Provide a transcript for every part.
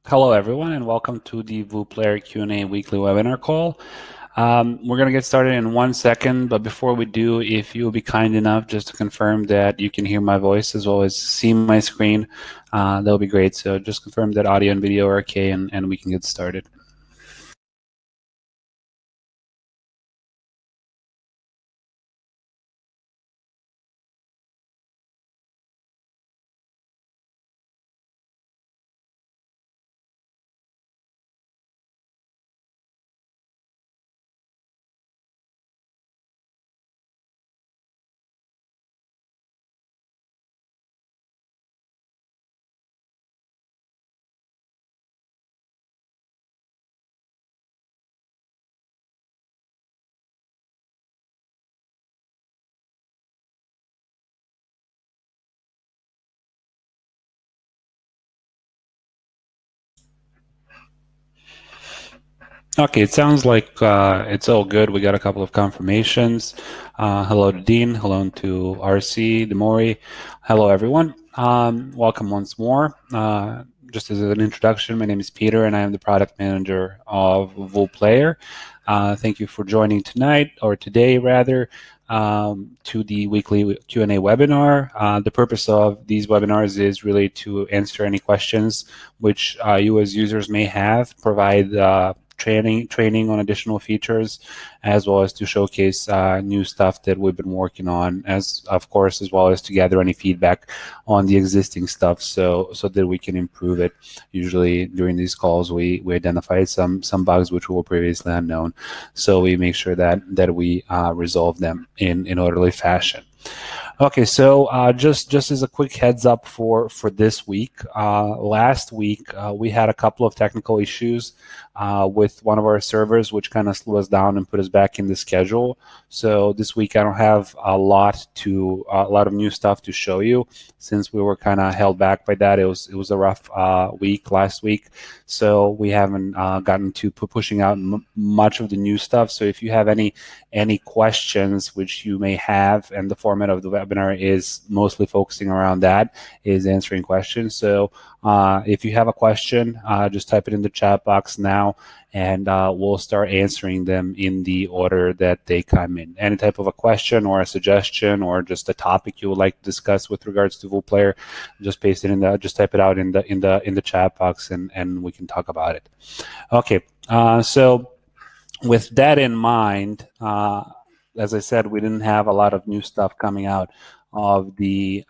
Hello, everyone, and welcome to the VooPlayer Q&A weekly webinar call. We're going to get started in 1 second, but before we do, if you will be kind enough just to confirm that you can hear my voice as well as see my screen, that'll be great. So just confirm that audio and video are okay, and we can get started. Okay, it sounds like it's all good. We got a couple of confirmations. Hello to Dean. Hello to RC, Demori. Hello, everyone. Welcome once more. Just as an introduction, my name is Peter, and I am the product manager of VooPlayer. Thank you for joining tonight, or today rather, to the weekly Q&A webinar. The purpose of these webinars is really to answer any questions which you as users may have, provide training on additional features, as well as to showcase new stuff that we've been working on, as well as to gather any feedback on the existing stuff, so that we can improve it. Usually during these calls, we identify some bugs which were previously unknown, so we make sure that we resolve them in orderly fashion. Okay, so just as a quick heads up for this week, last week we had a couple of technical issues with one of our servers, which kind of slowed us down and put us back in the schedule. So this week I don't have a lot of new stuff to show you, since we were kind of held back by that. It was a rough week last week, so we haven't gotten to pushing out much of the new stuff. So if you have any questions which you may have, and the format of the webinar is mostly focusing around that, is answering questions. So if you have a question, just type it in the chat box now, and we'll start answering them in the order that they come in. Any type of a question or a suggestion or just a topic you would like to discuss with regards to VooPlayer, just paste it in the, just type it out in the chat box, and we can talk about it. Okay, so with that in mind, as I said, we didn't have a lot of new stuff coming out of the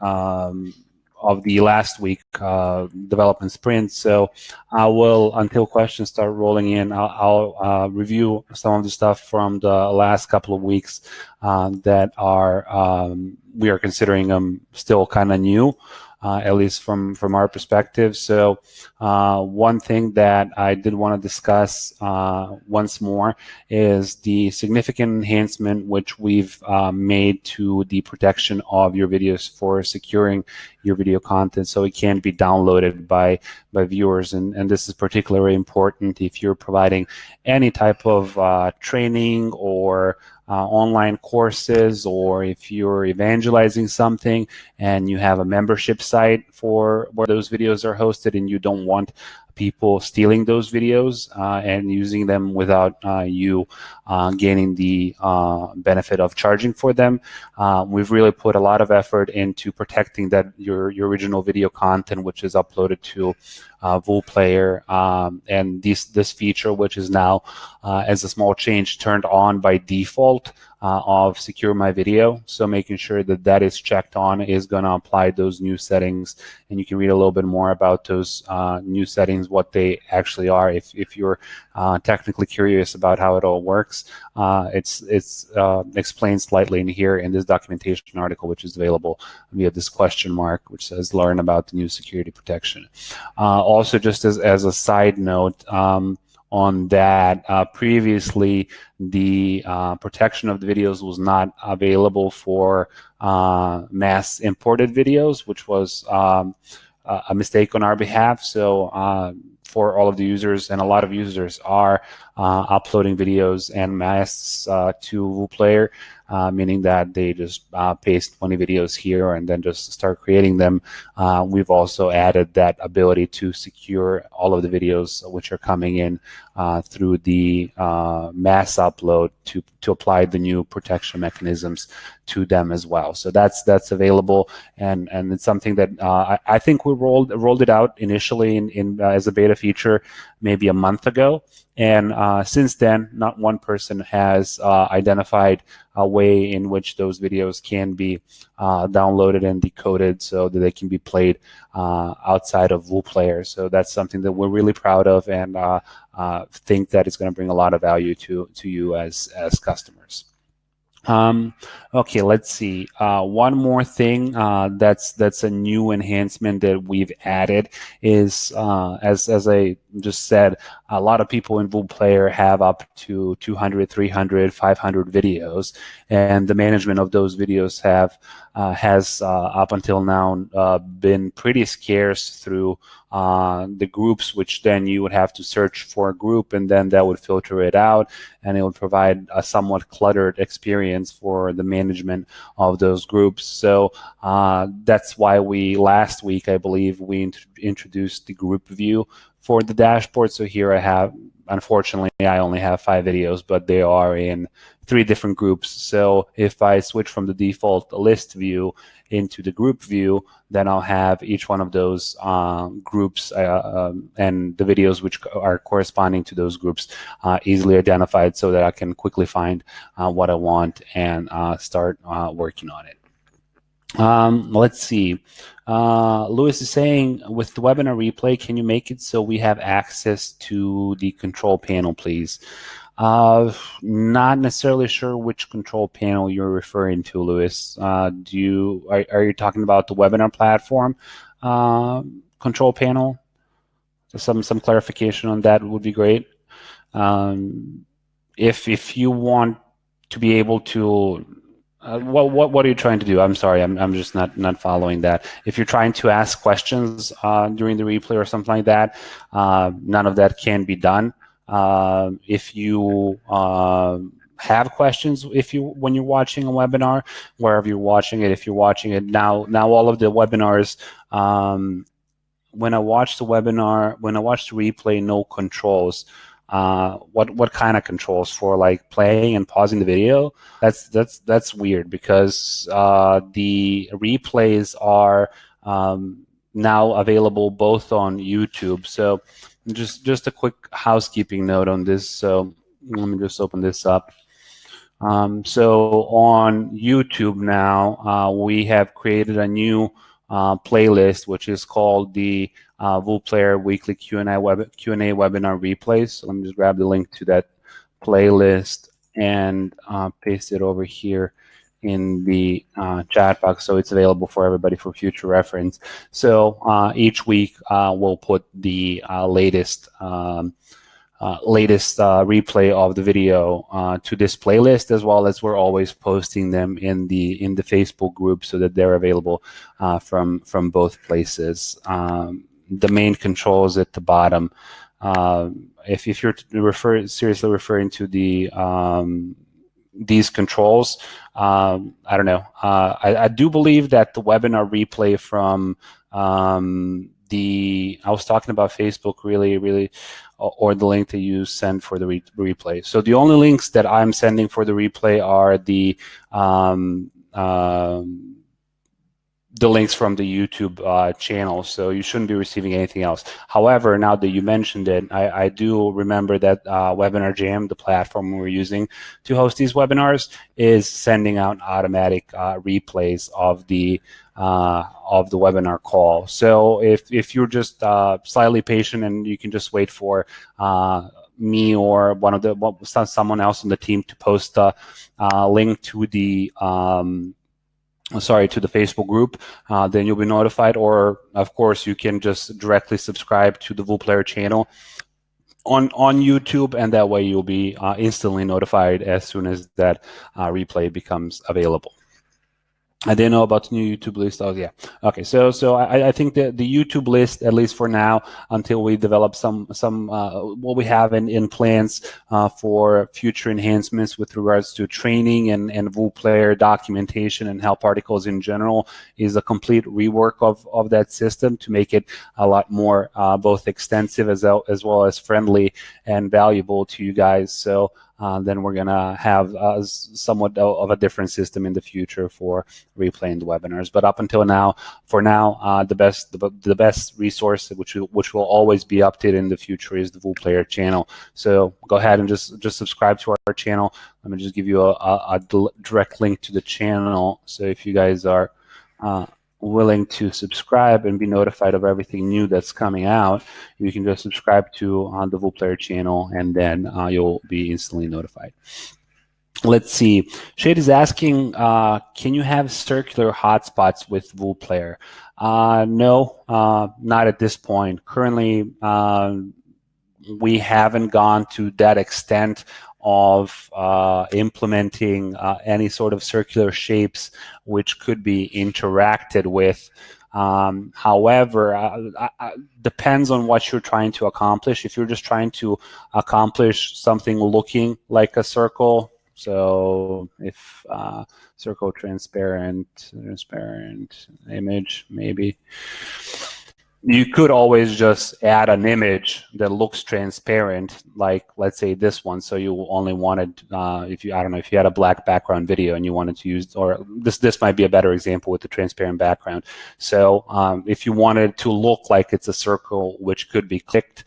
last week development sprint. So I will, until questions start rolling in, I'll review some of the stuff from the last couple of weeks that are we are considering them still kind of new. At least from our perspective. So one thing that I did want to discuss once more is the significant enhancement which we've made to the protection of your videos for securing your video content, so it can't be downloaded by viewers. And this is particularly important if you're providing any type of training or online courses, or if you're evangelizing something and you have a membership site for where those videos are hosted, and you don't want people stealing those videos and using them without you gaining the benefit of charging for them. We've really put a lot of effort into protecting that your original video content, which is uploaded to VooPlayer, and this feature, which is now as a small change turned on by default of Secure My Video. So making sure that that is checked on is going to apply those new settings, and you can read a little bit more about those new settings, what they actually are, if you're technically curious about how it all works. It's explained slightly in here in this documentation article, which is available via this question mark, which says learn about the new security protection. Also, just as a side note, on that, previously the protection of the videos was not available for mass imported videos, which was a mistake on our behalf. So for all of the users, and a lot of users are uploading videos and masks to VooPlayer, meaning that they just paste 20 videos here and then just start creating them. We've also added that ability to secure all of the videos which are coming in through the mass upload to apply the new protection mechanisms to them as well. So that's available, and it's something that I think we rolled it out initially in as a beta feature maybe a month ago, and since then not one person has identified a way in which those videos can be downloaded and decoded so that they can be played outside of WooPlayer. So that's something that we're really proud of, and think that it's going to bring a lot of value to you as customers. Okay, let's see. One more thing that's a new enhancement that we've added is, as I just said, a lot of people in WooPlayer have up to 200, 300, 500 videos, and the management of those videos has up until now been pretty scarce through the groups, which then you would have to search for a group, and then that would filter it out, and it would provide a somewhat cluttered experience for the management of those groups. So that's why last week, I believe, we introduced the group view for the dashboard. So here I have, unfortunately, I only have 5 videos, but they are in 3 different groups. So if I switch from the default list view into the group view, then I'll have each one of those groups and the videos which are corresponding to those groups easily identified, so that I can quickly find what I want and start working on it. Let's see. Louis is saying, with the webinar replay, can you make it so we have access to the control panel, please? Not necessarily sure which control panel you're referring to, Louis. Are you talking about the webinar platform control panel? So some clarification on that would be great. If you want to be able to, what are you trying to do? I'm sorry, I'm just not following that. If you're trying to ask questions during the replay or something like that, none of that can be done. If you have questions, when you're watching a webinar, wherever you're watching it, if you're watching it now all of the webinars, when I watch the replay, no controls. What kind of controls? For like playing and pausing the video? That's weird, because the replays are now available both on YouTube. So just a quick housekeeping note on this. So let me just open this up. So on YouTube now, we have created a new playlist, which is called the WooPlayer Weekly Q&A Webinar Replays. So let me just grab the link to that playlist and paste it over here in the chat box, so it's available for everybody for future reference. So each week we'll put the latest replay of the video to this playlist, as well as we're always posting them in the Facebook group, so that they're available from both places. The main controls at the bottom. If you're seriously referring to these controls, I don't know. I do believe that the webinar replay from I was talking about Facebook, really, or the link that you send for the replay. So the only links that I'm sending for the replay are the links from the YouTube channel, so you shouldn't be receiving anything else. However, now that you mentioned it, I do remember that Webinar Jam, the platform we're using to host these webinars, is sending out automatic replays of the webinar call. So if you're just slightly patient, and you can just wait for me or someone else on the team to post a link to the to the Facebook group, then you'll be notified. Or of course, you can just directly subscribe to the WooPlayer channel on YouTube, and that way you'll be instantly notified as soon as that replay becomes available. I didn't know about the new YouTube list. Oh yeah. Okay. So I think the YouTube list, at least for now, until we develop some what we have in plans for future enhancements with regards to training and VooPlayer documentation and help articles in general, is a complete rework of that system to make it a lot more both extensive as well as friendly and valuable to you guys. So then we're gonna have somewhat of a different system in the future for replaying the webinars. But up until now, for now, the best resource, which will always be updated in the future, is the VooPlayer channel. So go ahead and just subscribe to our channel. Let me just give you a direct link to the channel. So if you guys are willing to subscribe and be notified of everything new that's coming out, you can just subscribe to the VooPlayer channel, and then you'll be instantly notified. Let's see. Shade is asking, can you have circular hotspots with VooPlayer? No, not at this point. Currently, we haven't gone to that extent of implementing any sort of circular shapes which could be interacted with. However, depends on what you're trying to accomplish. If you're just trying to accomplish something looking like a circle, so if circle transparent image, maybe. You could always just add an image that looks transparent, like let's say this one. So you only wanted, if you, I don't know, if you had a black background video and you wanted to use, or this might be a better example with the transparent background. So if you wanted to look like it's a circle which could be clicked,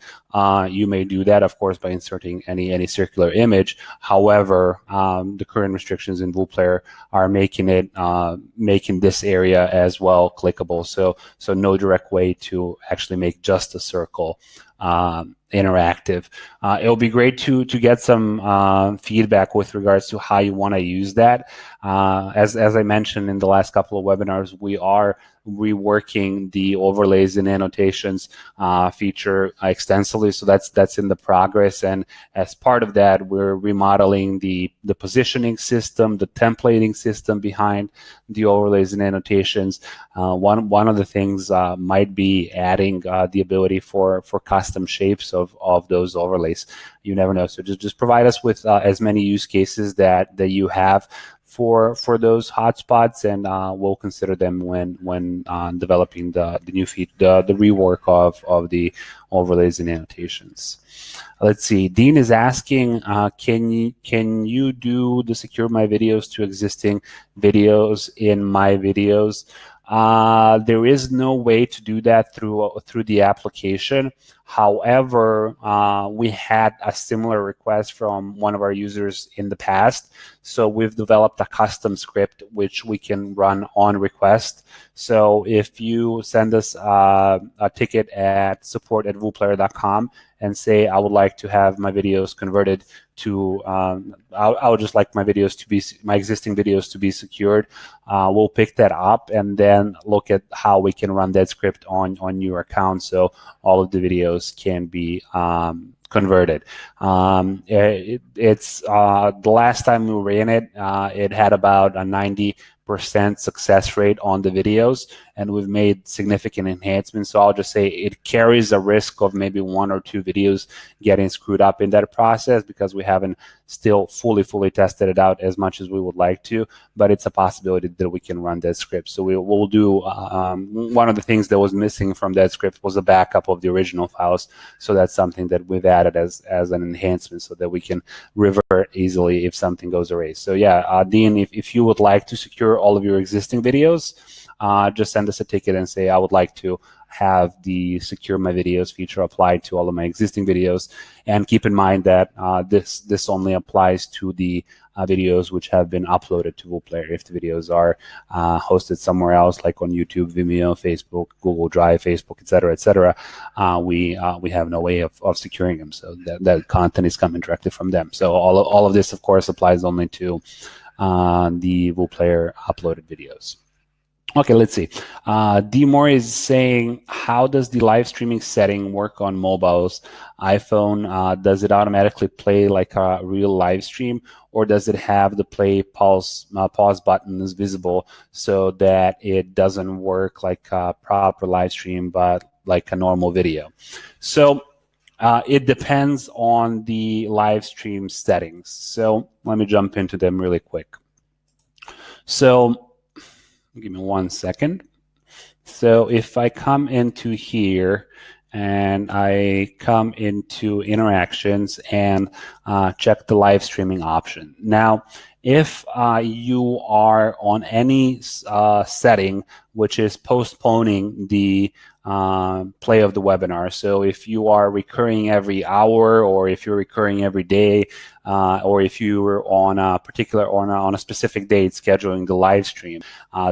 you may do that, of course, by inserting any circular image. However, the current restrictions in VooPlayer are making it making this area as well clickable. So no direct way to actually make just a circle interactive. It'll be great to get some feedback with regards to how you want to use that. As I mentioned in the last couple of webinars, we are reworking the overlays and annotations feature extensively, so that's in the progress. And as part of that, we're remodeling the positioning system, the templating system behind the overlays and annotations. One of the things might be adding the ability for custom shapes of those overlays. You never know. So just provide us with as many use cases that you have for those hotspots, and we'll consider them when developing the new the rework of the overlays and annotations. Let's see. Dean is asking, can you do the secure my videos to existing videos in my videos? There is no way to do that through the application. However, we had a similar request from one of our users in the past. So we've developed a custom script which we can run on request. So if you send us a ticket at support@vooplayer.com and say, I would like to have my videos converted to, I would just like my existing videos to be secured. We'll pick that up and then look at how we can run that script on your account, so all of the videos can be converted. It's the last time we ran it, it had about a 90% success rate on the videos, and we've made significant enhancements. So I'll just say it carries a risk of maybe 1 or 2 videos getting screwed up in that process, because we haven't still fully tested it out as much as we would like to, but it's a possibility that we can run that script. So we'll do, one of the things that was missing from that script was a backup of the original files. So that's something that we've added as an enhancement, so that we can revert easily if something goes awry. So yeah, Dean, if you would like to secure all of your existing videos, just send us a ticket and say, I would like to have the secure my videos feature applied to all of my existing videos. And keep in mind that this only applies to the videos which have been uploaded to VooPlayer. If the videos are hosted somewhere else, like on YouTube, Vimeo, Facebook, Google Drive, Facebook, etc., we have no way of securing them. So that content is coming directly from them. So all of this, of course, applies only to the VooPlayer uploaded videos. Okay, let's see. DMore is saying, how does the live streaming setting work on mobiles? iPhone, does it automatically play like a real live stream, or does it have the pause buttons visible so that it doesn't work like a proper live stream, but like a normal video? So it depends on the live stream settings. So let me jump into them really quick. So give me 1 second. So if I come into here and I come into interactions and check the live streaming option. Now, if you are on any setting which is postponing the play of the webinar, so if you are recurring every hour, or if you're recurring every day, or if you were on a particular on a specific date scheduling the live stream,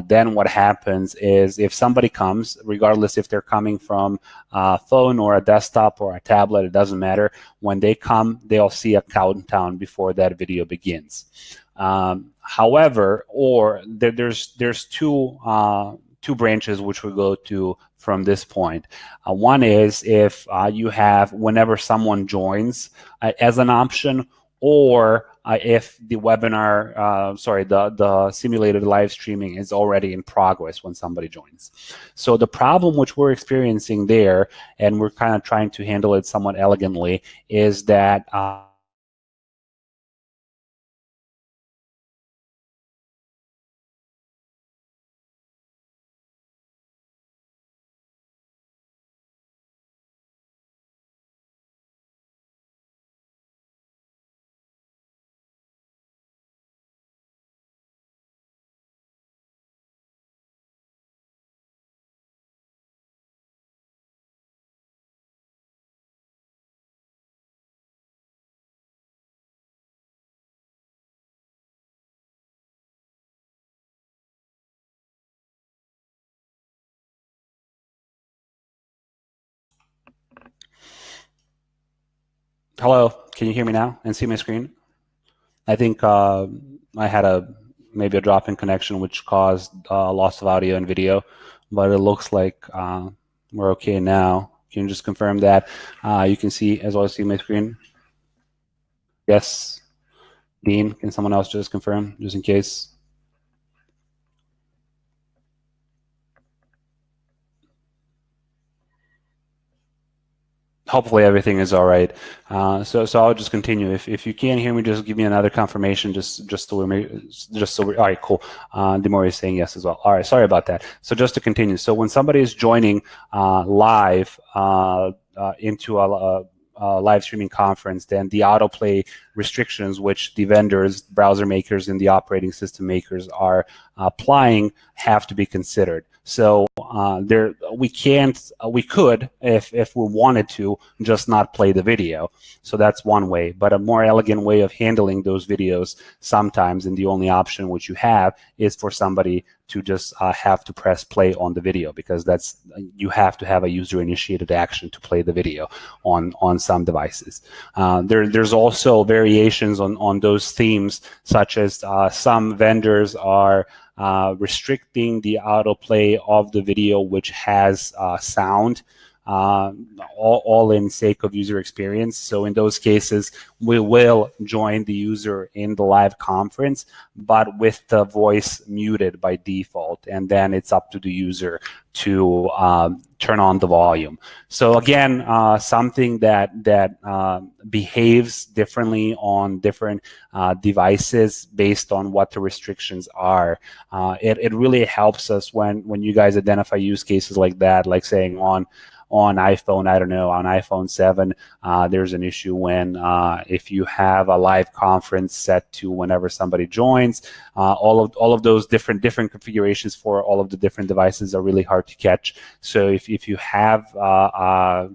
then what happens is if somebody comes, regardless if they're coming from a phone or a desktop or a tablet, it doesn't matter. When they come, they'll see a countdown before that video begins. However, there's two branches which we go to from this point. One is if you have whenever someone joins as an option, or if the webinar, the simulated live streaming is already in progress when somebody joins. So the problem which we're experiencing there, and we're kind of trying to handle it somewhat elegantly, is that hello, can you hear me now and see my screen? I think I had maybe a drop in connection which caused loss of audio and video, but it looks like we're okay now. Can you just confirm that you can see as well as see my screen? Yes. Dean, can someone else just confirm, just in case? Hopefully everything is all right. So I'll just continue. If you can't hear me, just give me another confirmation, just so we all right, cool. Demore is saying yes as well. All right, sorry about that. So just to continue. So when somebody is joining live into a live streaming conference, then the autoplay restrictions which the vendors, browser makers, and the operating system makers are applying have to be considered. So we could, if we wanted to, just not play the video. So that's one way. But a more elegant way of handling those videos sometimes, and the only option which you have, is for somebody to just have to press play on the video, because you have to have a user-initiated action to play the video on some devices. There's also variations on those themes, such as some vendors are restricting the autoplay of the video which has sound, all in sake of user experience. So in those cases, we will join the user in the live conference, but with the voice muted by default, and then it's up to the user to turn on the volume. So again, something that behaves differently on different devices based on what the restrictions are. It really helps us when you guys identify use cases like that, like saying on iPhone, I don't know, on iPhone 7, there's an issue when if you have a live conference set to whenever somebody joins, all of those different configurations for all of the different devices are really hard to catch. So if you have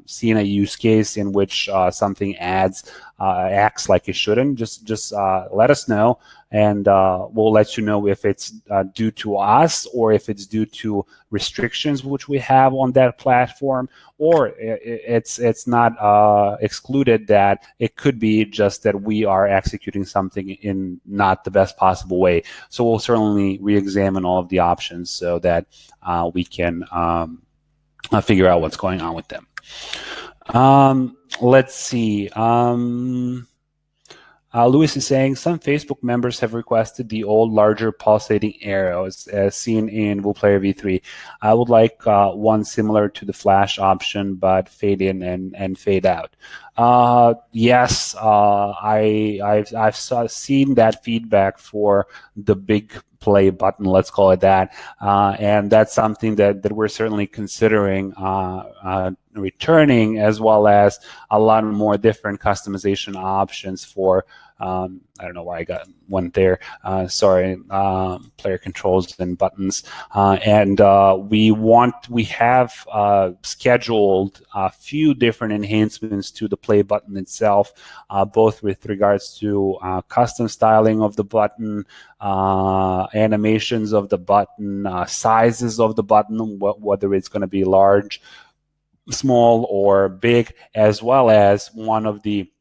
seen a use case in which something adds acts like it shouldn't, just let us know, and we'll let you know if it's due to us or if it's due to restrictions which we have on that platform, or it's not excluded that it could be just that we are executing something in not the best possible way. So we'll certainly re-examine all of the options so that we can figure out what's going on with them. Let's see. Louis is saying some Facebook members have requested the old larger pulsating arrows as seen in WooPlayer v3. I would like one similar to the flash option, but fade in and fade out. Yes, I've seen that feedback for the big play button, let's call it that, and that's something that we're certainly considering returning, as well as a lot more different customization options for I don't know why I went there. Sorry, player controls and buttons. And we have scheduled a few different enhancements to the play button itself, both with regards to custom styling of the button, animations of the button, sizes of the button, whether it's going to be large, small, or big, as well as one of the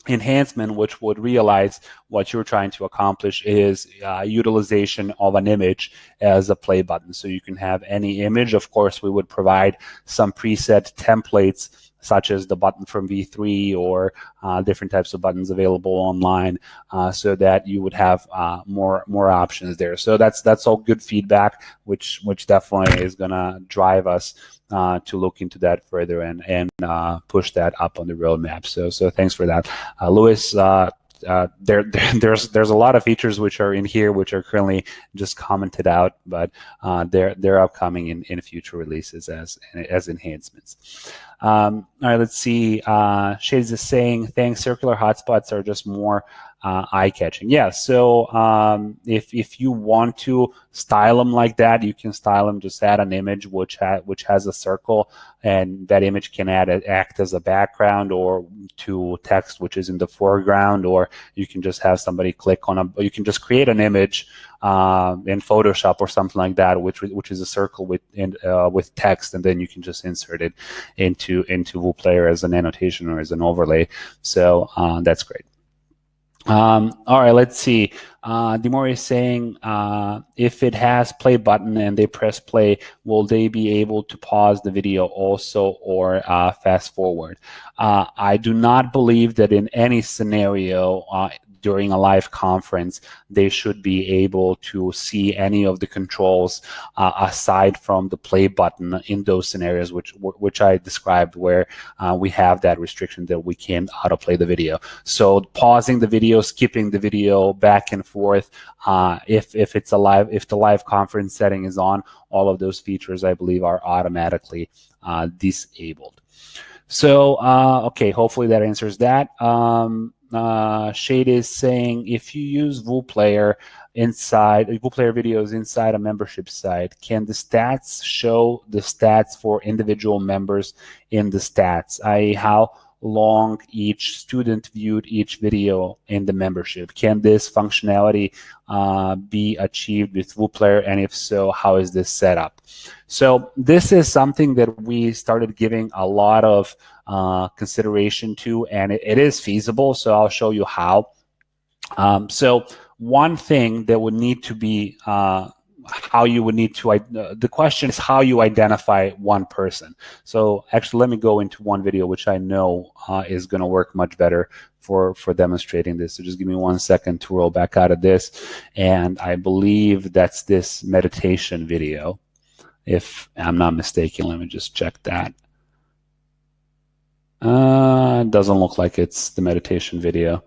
enhancement which would realize what you're trying to accomplish is utilization of an image as a play button. So you can have any image. Of course, we would provide some preset templates such as the button from V3 or different types of buttons available online, so that you would have more options there. So that's all good feedback, which definitely is going to drive us to look into that further and push that up on the roadmap. So thanks for that, Louis. There's a lot of features which are in here which are currently just commented out, but they're upcoming in future releases as enhancements. All right, let's see. Shades is saying, thanks, circular hotspots are just more eye-catching. Yeah, so if you want to style them like that, you can style them, just add an image which has a circle, and that image can act as a background or to text which is in the foreground, or you can just have somebody click on you can just create an image in Photoshop or something like that, which is a circle with text, and then you can just insert it into WooPlayer as an annotation or as an overlay. So that's great. All right, let's see. Dimori is saying, if it has play button and they press play, will they be able to pause the video also, or fast forward? I do not believe that in any scenario during a live conference they should be able to see any of the controls aside from the play button in those scenarios which I described, where we have that restriction that we can't autoplay the video. So pausing the video, skipping the video, back and forth, if the live conference setting is on, all of those features I believe are automatically disabled. So okay, hopefully that answers that. Shade is saying, if you use WooPlayer videos inside a membership site, can the stats show the stats for individual members in the stats, i.e. how long each student viewed each video in the membership? Can this functionality be achieved with WooPlayer, and if so, how is this set up? So this is something that we started giving a lot of consideration to, and it is feasible, so I'll show you how. So one thing that would need to be how you would need to, the question is how you identify one person. So actually, let me go into one video which I know is going to work much better for demonstrating this. So just give me 1 second to roll back out of this, and I believe that's this meditation video, if I'm not mistaken. Let me just check that. It doesn't look like it's the meditation video.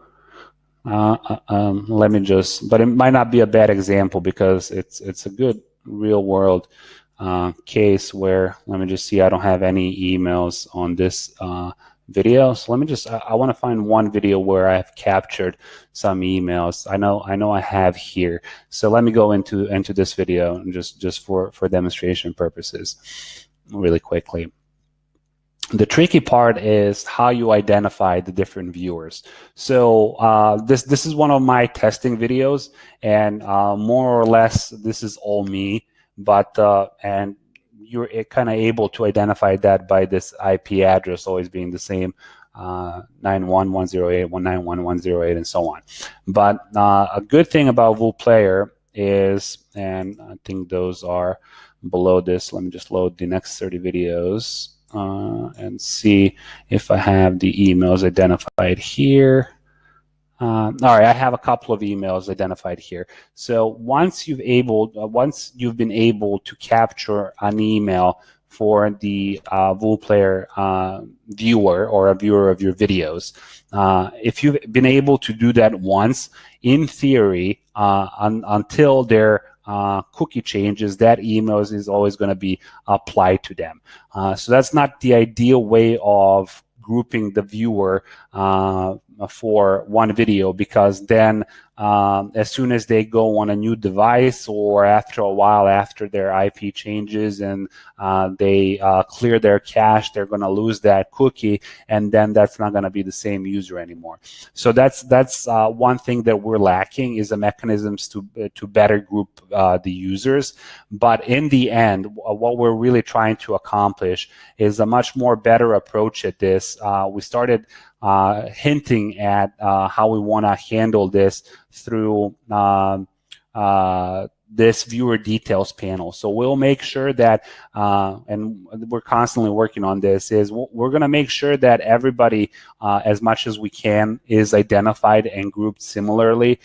Let me just, but it might not be a bad example because it's a good real world case where, let me just see, I don't have any emails on this video. So let me just, I want to find one video where I've captured some emails. I know I have here. So let me go into this video and just for demonstration purposes really quickly. The tricky part is how you identify the different viewers. So this is one of my testing videos, and more or less this is all me. But and you're kind of able to identify that by this IP address always being the same, 91108.191.108 and so on. But a good thing about VooPlayer is, and I think those are below this. Let me just load the next 30 videos. And see if I have the emails identified here. All right, I have a couple of emails identified here. So once you've been able to capture an email for the VooPlayer viewer or a viewer of your videos, if you've been able to do that once, in theory, until their cookie changes, that email is always going to be applied to them. So that's not the ideal way of grouping the viewer for one video, because then as soon as they go on a new device, or after a while after their IP changes and they clear their cache, they're going to lose that cookie, and then that's not going to be the same user anymore. So that's one thing that we're lacking, is the mechanisms to better group the users. But in the end, what we're really trying to accomplish is a much more better approach at this. We started hinting at how we want to handle this through this viewer details panel. So we'll make sure that, and we're constantly working on this, is we're going to make sure that everybody, as much as we can, is identified and grouped similarly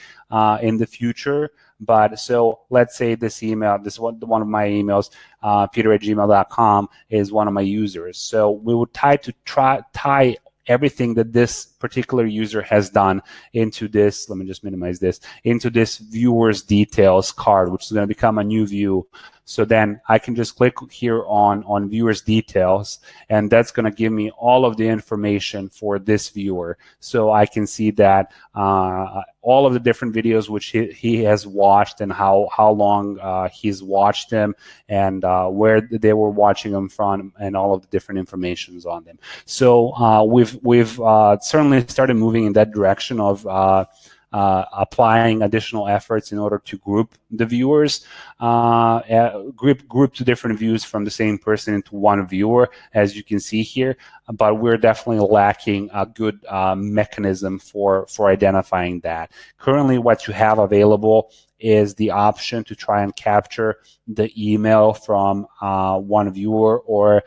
in the future. But so let's say this email, one of my emails, peter@gmail.com, is one of my users. So we would tie everything that this particular user has done into this, let me just minimize this, into this viewer's details card, which is going to become a new view. So then I can just click here on viewers details, and that's going to give me all of the information for this viewer. So I can see that all of the different videos which he has watched, and how long he's watched them, and where they were watching them from, and all of the different informations on them. So we've certainly started moving in that direction of applying additional efforts in order to group the viewers, group two different views from the same person into one viewer, as you can see here. But we're definitely lacking a good mechanism for identifying that. Currently, what you have available is the option to try and capture the email from one viewer, or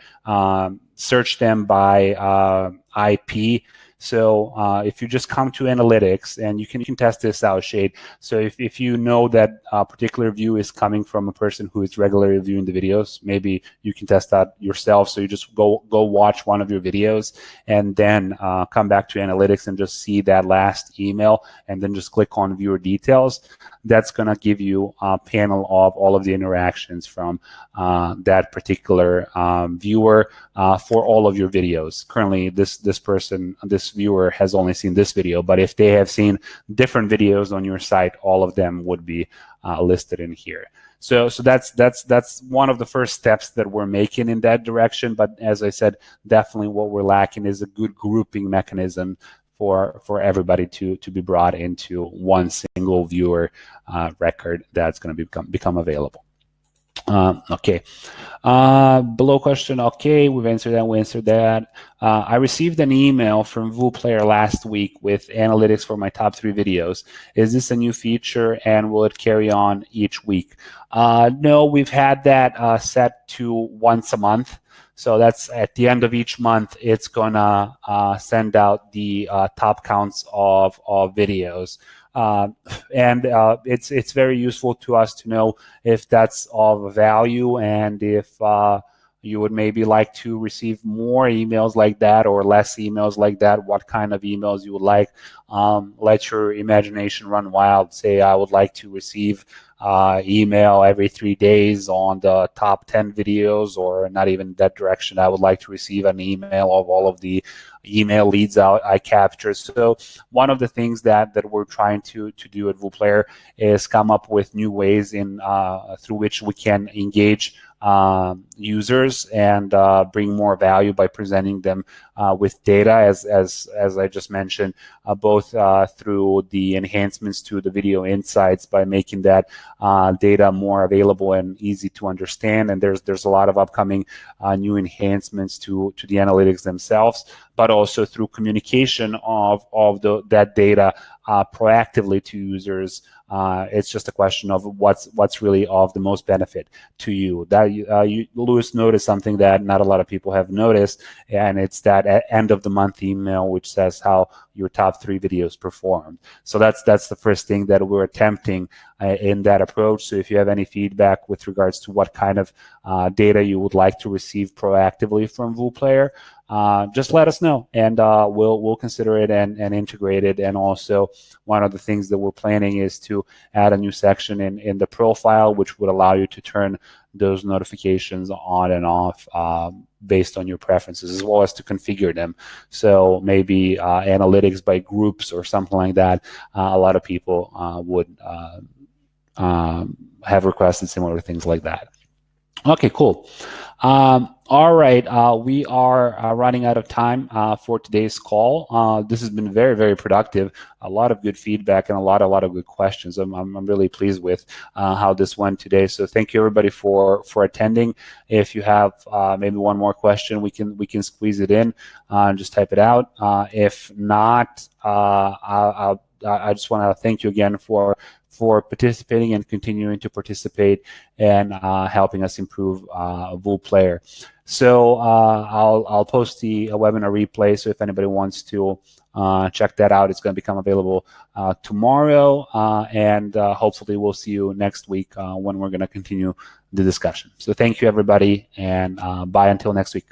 search them by IP. So if you just come to analytics, and you can test this out, Shade. So if you know that a particular view is coming from a person who is regularly viewing the videos, maybe you can test that yourself. So you just go watch one of your videos, and then come back to analytics and just see that last email, and then just click on viewer details. That's going to give you a panel of all of the interactions from that particular viewer for all of your videos. Currently, this viewer has only seen this video, but if they have seen different videos on your site, all of them would be listed in here. So that's one of the first steps that we're making in that direction. But as I said, definitely what we're lacking is a good grouping mechanism for everybody to be brought into one single viewer record that's going to become available. Okay. Below question. Okay, we've answered that. We answered that. I received an email from VooPlayer last week with analytics for my top 3 videos. Is this a new feature, and will it carry on each week? No, we've had that set to once a month. So that's at the end of each month, it's gonna send out the top counts of videos. And it's very useful to us to know if that's of value, and if you would maybe like to receive more emails like that or less emails like that, what kind of emails you would like. Let your imagination run wild. Say, I would like to receive email every 3 days on the top 10 videos, or not even that direction. I would like to receive an email of all of the email leads I capture. So one of the things that we're trying to do at VooPlayer is come up with new ways through which we can engage users and bring more value by presenting them with data, as I just mentioned, both through the enhancements to the video insights by making that data more available and easy to understand. And there's a lot of upcoming new enhancements to the analytics themselves, but also through communication of that data proactively to users. It's just a question of what's really of the most benefit to you. That Louis noticed something that not a lot of people have noticed, and it's that end of the month email which says how your top 3 videos performed. So that's the first thing that we're attempting in that approach. So if you have any feedback with regards to what kind of data you would like to receive proactively from VooPlayer, just let us know, and we'll consider it and integrate it. And also, one of the things that we're planning is to add a new section in the profile, which would allow you to turn those notifications on and off based on your preferences, as well as to configure them. So maybe analytics by groups or something like that. A lot of people would have requested similar things like that. Okay, cool. All right, we are running out of time for today's call. This has been very, very productive. A lot of good feedback and a lot of good questions. I'm really pleased with how this went today. So thank you everybody for attending. If you have maybe one more question, we can squeeze it in. Just type it out. If not, I just want to thank you again for participating and continuing to participate and helping us improve VooPlayer. So I'll post the webinar replay. So if anybody wants to check that out, it's going to become available tomorrow, and hopefully we'll see you next week when we're going to continue the discussion. So thank you everybody, and bye until next week.